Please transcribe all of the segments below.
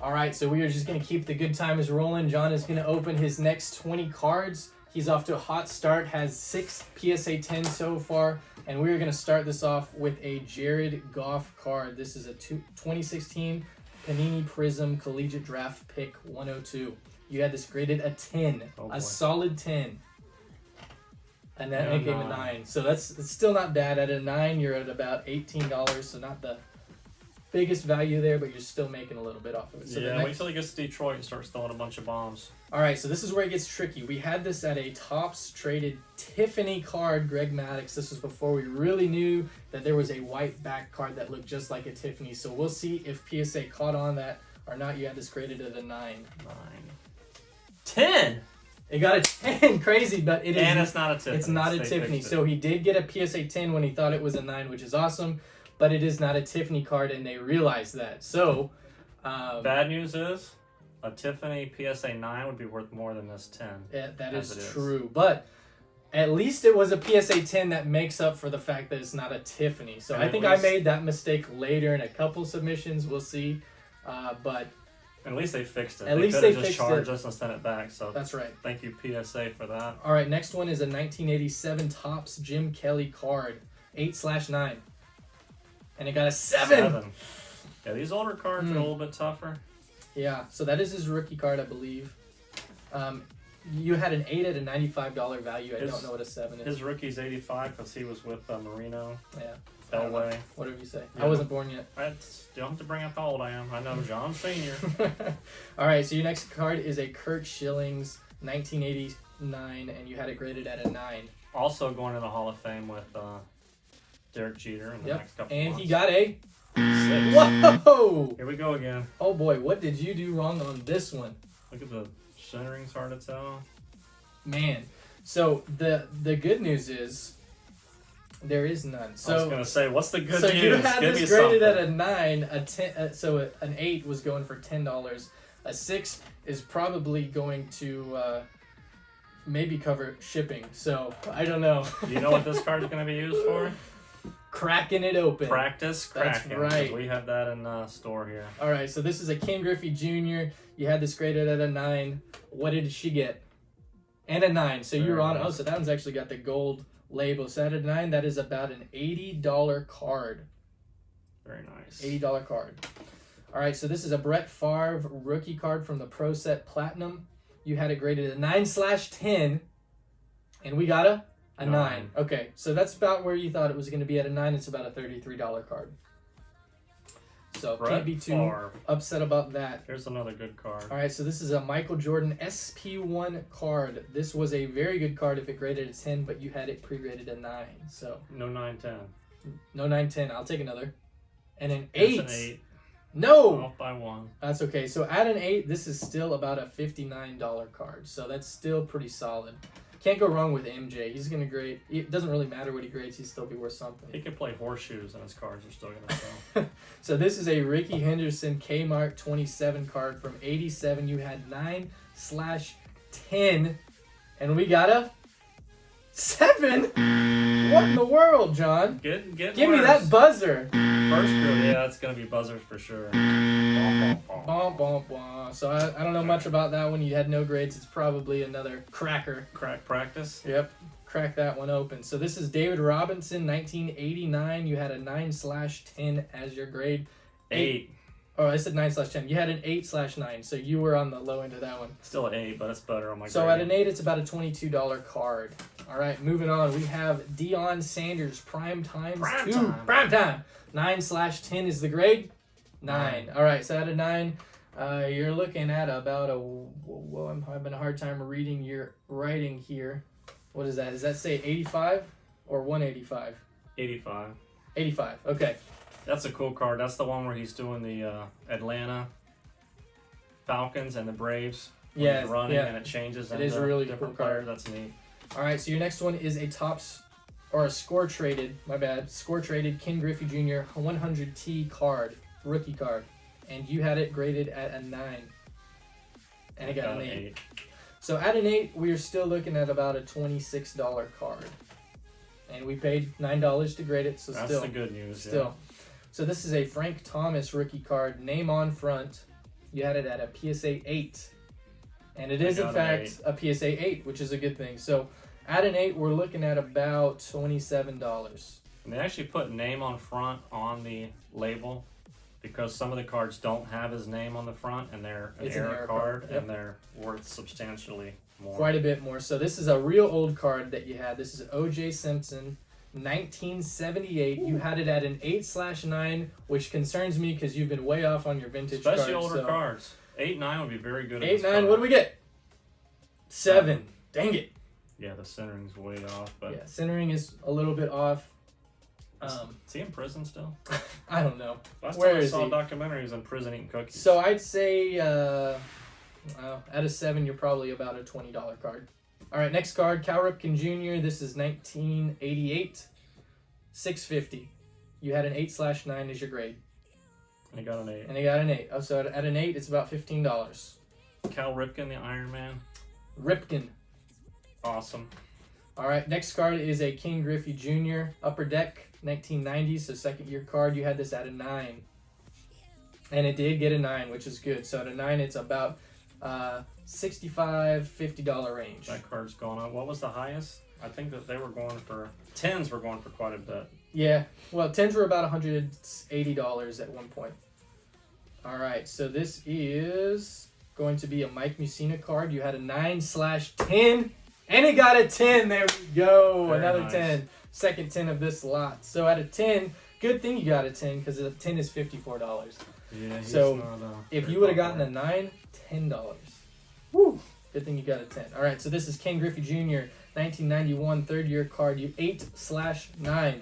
All right, so we are just going to keep the good times rolling. John is going to open his next 20 cards. He's off to a hot start, has 6 PSA 10 so far, and we're going to start this off with a Jared Goff card. This is a 2016 Panini Prism Collegiate Draft Pick 102. You had this graded a 10, a solid 10. And that became a 9. So it's still not bad. At a 9, you're at about $18, so not the biggest value there, but you're still making a little bit off of it. So yeah, wait till he gets to Detroit and starts throwing a bunch of bombs. All right, so this is where it gets tricky. We had this at a Topps traded Tiffany card, Greg Maddux. This was before we really knew that there was a white back card that looked just like a Tiffany. So we'll see if PSA caught on that or not. You had this graded at a 9. 10! It got a 10, crazy, but it is. And it's not a Tiffany. It's not a Tiffany. So he did get a PSA 10 when he thought it was a 9, which is awesome. But it is not a Tiffany card, and they realized that. So, bad news is a Tiffany PSA 9 would be worth more than this 10. Yeah, that is true. But at least it was a PSA 10 that makes up for the fact that it's not a Tiffany. So I think I made that mistake later in a couple submissions. We'll see. But at least they fixed it. At least they just charged us and sent it back. So that's right. Thank you, PSA, for that. All right, next one is a 1987 Topps Jim Kelly card, 8/9. And it got a 7. Yeah, these older cards are a little bit tougher. Yeah, so that is his rookie card, I believe. You had an 8 at a $95 value. I don't know what a 7 is. His rookie's 85 because he was with Marino. Yeah. Elway. Whatever you say. Yeah. I wasn't born yet. You don't have to bring up how old I am. I know John Sr. All right, so your next card is a Curt Schillings 1989, and you had it graded at a 9. Also going to the Hall of Fame with Derek Jeter in the next couple months. And he got a 6. Whoa! Here we go again. Oh boy, what did you do wrong on this one? Look at the centering's hard to tell. Man, so the good news is there is none. So I was gonna say, what's the good news? So you had this graded at a 9, a 10. So an 8 was going for $10. A 6 is probably going to maybe cover shipping. So I don't know. Do you know what this card is going to be used for? Cracking it open. Practice cracking. That's right. We have that in store here. All right, so this is a Ken Griffey Jr. You had this graded at a 9. What did she get? And a 9. So you're on. Nice. Oh, so that one's actually got the gold label. So at a 9, that is about an $80 card. Very nice. $80 card. All right, so this is a Brett Favre rookie card from the Pro Set Platinum. You had it graded at a 9/10, and we got a 9. Okay, so that's about where you thought it was going to be at a 9. It's about a $33 card. So can't be too upset about that. Here's another good card. All right, so this is a Michael Jordan SP1 card. This was a very good card if it graded a 10, but you had it pre-graded a 9. So no 9/10. No 9/10. I'll take another. And an 8. That's an 8. No! Off by 1. That's okay. So at an 8, this is still about a $59 card. So that's still pretty solid. Can't go wrong with MJ. He's going to grade. It doesn't really matter what he grades. He'll still be worth something. He can play horseshoes and his cards are still going to sell. So this is a Ricky Henderson Kmart 27 card from 87. You had 9/10. And we got a 7. What in the world, John? Give me that buzzer. First group, yeah, it's going to be buzzers for sure. Bom, bom, bom. So I don't know much about that one. You had no grades. It's probably another cracker. Crack practice? Yep. Crack that one open. So this is David Robinson, 1989. You had a 9/10 as your grade. 8. Oh, I said 9/10. You had an 8/9, so you were on the low end of that one. Still an 8, but it's better on my grade. So at an 8, it's about a $22 card. All right, moving on. We have Dion Sanders, Prime Time 2. Prime Time. 9/10 is the grade. 9. All right, so at a 9, you're looking at about a... Whoa, I'm having a hard time reading your writing here. What is that? Does that say 85 or 185? 85. 85, okay. That's a cool card. That's the one where he's doing the Atlanta Falcons and the Braves. Yeah, he's running and it changes. It is a really cool card. That's neat. All right, so your next one is a score traded Ken Griffey Jr. 100T card, rookie card, and you had it graded at a 9, and it got an 8. So at an 8, we are still looking at about a $26 card, and we paid $9 to grade it. So that's the good news. Still, so this is a Frank Thomas rookie card, name on front, You had it at a PSA 8. And it is, in fact, a PSA 8, which is a good thing. So at an 8, we're looking at about $27. And they actually put name on front on the label because some of the cards don't have his name on the front, and they're an error card, yep. and they're worth substantially more. Quite a bit more. So this is a real old card that you had. This is O.J. Simpson, 1978. Ooh. You had it at an 8/9, which concerns me because you've been way off on your vintage cards. Especially older cards. 8/9 would be very good. 8/9. What do we get? 7. Dang it. Yeah, the centering's way off. But yeah, centering is a little bit off. Is he in prison still? I don't know. Last Where time I is saw he? a documentary, he was in prison eating cookies. So I'd say at a 7, you're probably about a $20 card. All right, next card, Cal Ripken Jr. This is 1988, $650. You had an 8/9 as your grade. And he got an 8. And he got an 8. Oh, so at an 8, it's about $15. Cal Ripken, the Iron Man. Ripken. Awesome. All right, next card is a King Griffey Jr. Upper Deck, 1990, so second year card. You had this at a 9. And it did get a 9, which is good. So at a 9, it's about $65, $50 range. That card's going up. What was the highest? I think that they were going for 10s were going for quite a bit. Yeah, well, 10s were about $180 at one point. All right, so this is going to be a Mike Mussina card. You had a 9/10, and it got a 10. There we go. Very another nice. 10. Second 10 of this lot. So at a 10, good thing you got a 10 because a 10 is $54. Yeah, he's so not, if you would have gotten a 9, $10. Woo! Good thing you got a 10. All right, so this is King Griffey Jr., 1991, third year card. You 8/9.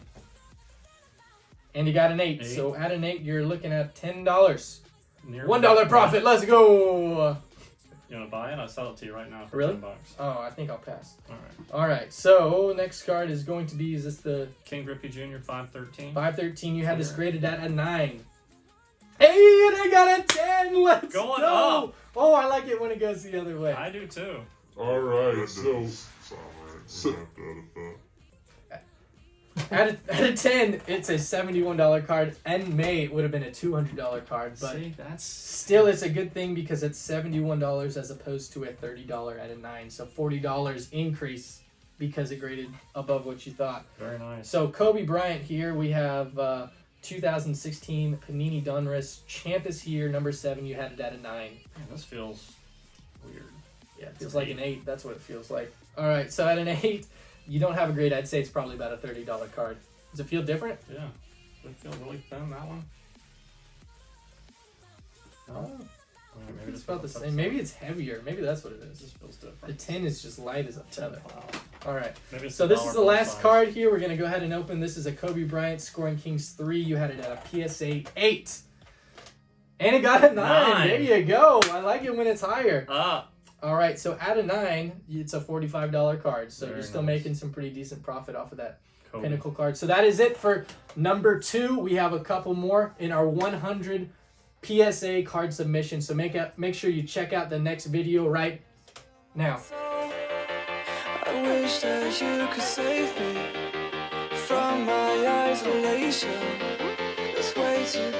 And you got an 8. So at an 8, you're looking at $10. $1 profit. Let's go. You want to buy it? I'll sell it to you right now for Really? $10. Oh, I think I'll pass. All right. All right. So next card is going to be, is this the King Griffey Jr. 5/13? 5/13? You had this graded at a 9. Hey, and I got a 10. Let's Going go. up. Oh, I like it when it goes the other way. I do too. All right. So At a 10, it's a $71 card, and May it would have been a $200 card, but see, that's still it's a good thing because it's $71 as opposed to a $30 at a 9, so $40 increase because it graded above what you thought. very nice. So Kobe Bryant here, we have 2016 Panini Donruss Champ is here, number 7. You had it at a 9. Man, this feels weird. Yeah, it feels like an 8. That's what it feels like. All right, so at an 8. You don't have a grade. I'd say it's probably about a $30 card. Does it feel different? Yeah. Does it feel really thin, that one? Oh, Maybe it's about the same. Maybe it's heavier. Maybe that's what it This is. feels The different. 10 is just light as a feather. Wow. All right. Maybe it's So this is the last size. card here. We're going to go ahead and open. This is a Kobe Bryant Scoring Kings 3. You had it at a PSA 8. And it got a 9. There you go. I like it when it's higher. All right, so at a 9, it's a $45 card. So Very you're still nice. making some pretty decent profit off of that Kobe. Pinnacle card. So that is it for number 2. We have a couple more in our 100 PSA card submission. So make sure you check out the next video right now. I wish that you could save me from my isolation. There's way too